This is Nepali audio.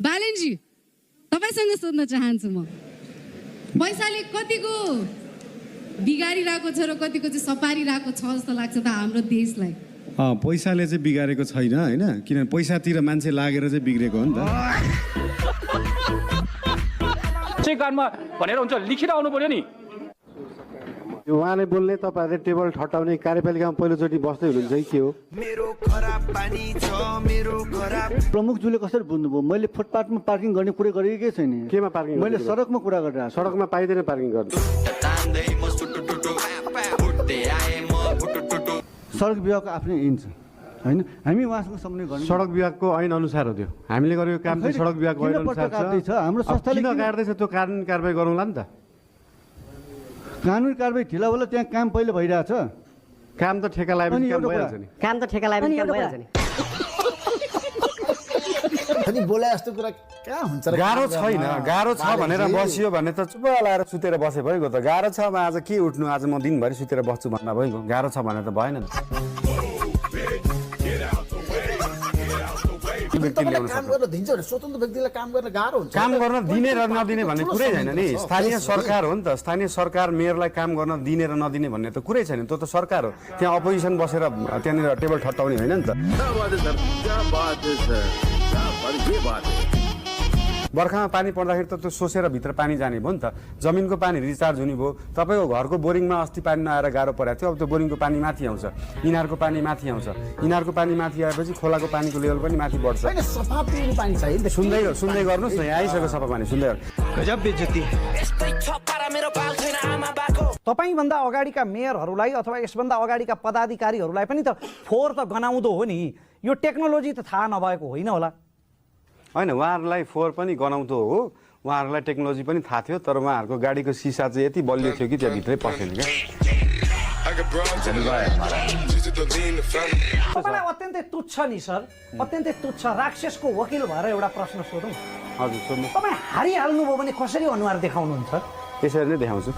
बालेनजी तपाईसँग सोध्न चाहन्छु म पैसाले कतिको बिगारिरहेको छ र कतिको चाहिँ सपारिरहेको छ जस्तो लाग्छ त हाम्रो देशलाई पैसाले चाहिँ बिगारेको छैन होइन किनभने पैसातिर मान्छे लागेर चाहिँ बिग्रेको हो नि त कानमा भनेर हुन्छ लिखित आउनु पर्यो नि उहाँले बोल्ने तपाईँहरूले टेबल ठट्टाउने कार्यपालिकामा पहिलोचोटि बस्दै हुनुहुन्छ कि के हो प्रमुखज्यूले कसरी बुझ्नुभयो मैले फुटपाथमा पार्किङ गर्ने कुरा गरेकै छैन केमा पार्किङ मैले सडकमा कुरा गरिरहेको सडकमा पाइँदैन पार्किङ गर्नु सडक विभागको आफ्नै ऐन छ होइन हामी उहाँसँग सम्झौता गर्ने सडक विभागको ऐन अनुसार हो त्यो हामीले गरेको काम चाहिँ सडक विभागको ऐन अनुसार छ हाम्रो संस्थाले किन काट्दैछ त्यो कानुनी कारबाही गरौँला नि त कानुनी कारबाही ढिला होला त्यहाँ काम पहिले भइरहेछ काम त ठेका लगाएपछि काम भइहाल्छ नि काम त ठेका लगाएपछि काम भइहाल्छ नि अनि बोले जस्तो कुरा कहाँ हुन्छ र गाह्रो छैन गाह्रो छ भनेर बसियो भने त चुप लाएर सुतेर बसे भइगयो त गाह्रो छ आज के उठ्नु आज म दिनभरि सुतेर बस्छु भन्दा भइगयो गाह्रो छ भने त भएन नि काम गर्न दिन्छ भने स्वतन्त्र व्यक्तिलाई काम गर्न गाह्रो हुन्छ काम गर्न दिने र नदिने भन्ने कुरै छैन नि स्थानीय सरकार हो नि त स्थानीय सरकार मेयरलाई काम गर्न दिने र नदिने भन्ने त कुरै छैन त्यो त सरकार हो त्यहाँ अपोजिसन बसेर त्यहाँनिर टेबल ठट्टाउने होइन नि त बर्खामा पानी पर्दाखेरि त त्यो सोसेर भित्र पानी जाने भयो नि त जमिनको पानी रिचार्ज हुने भयो तपाईँको घरको बोरिङमा अस्ति पानी नआएर गाह्रो परेको थियो अब त्यो बोरिङको पानी माथि आउँछ इनारको पानी माथि आउँछ इनारको पानी माथि आएपछि खोलाको पानीको लेभल पनि माथि बढ्छ सफा पिउने पानी चाहियो सुन्दै गर्नुहोस् न यहाँ आइसक्यो सफा पानी सुन्दै तपाईभन्दा अगाडिका मेयरहरूलाई अथवा यसभन्दा अगाडिका पदाधिकारीहरूलाई पनि त फोहोर त गनाउँदो हो नि यो टेक्नोलोजी त थाहा नभएको होइन होला होइन उहाँहरूलाई फोहोर पनि गनाउँदो हो उहाँहरूलाई टेक्नोलोजी पनि थाहा थियो तर उहाँहरूको गाडीको सिसा चाहिँ यति बलियो थियो कि त्यहाँभित्रै पसेन क्या तपाईँलाई अत्यन्तै तुच्छ नि सर अत्यन्तै तुच्छ राक्षसको वकिल भएर एउटा प्रश्न सोधौँ हजुर सोध्नु तपाईँ हारिहाल्नुभयो भने कसरी अनुहार देखाउनुहुन्छ यसरी नै देखाउँछु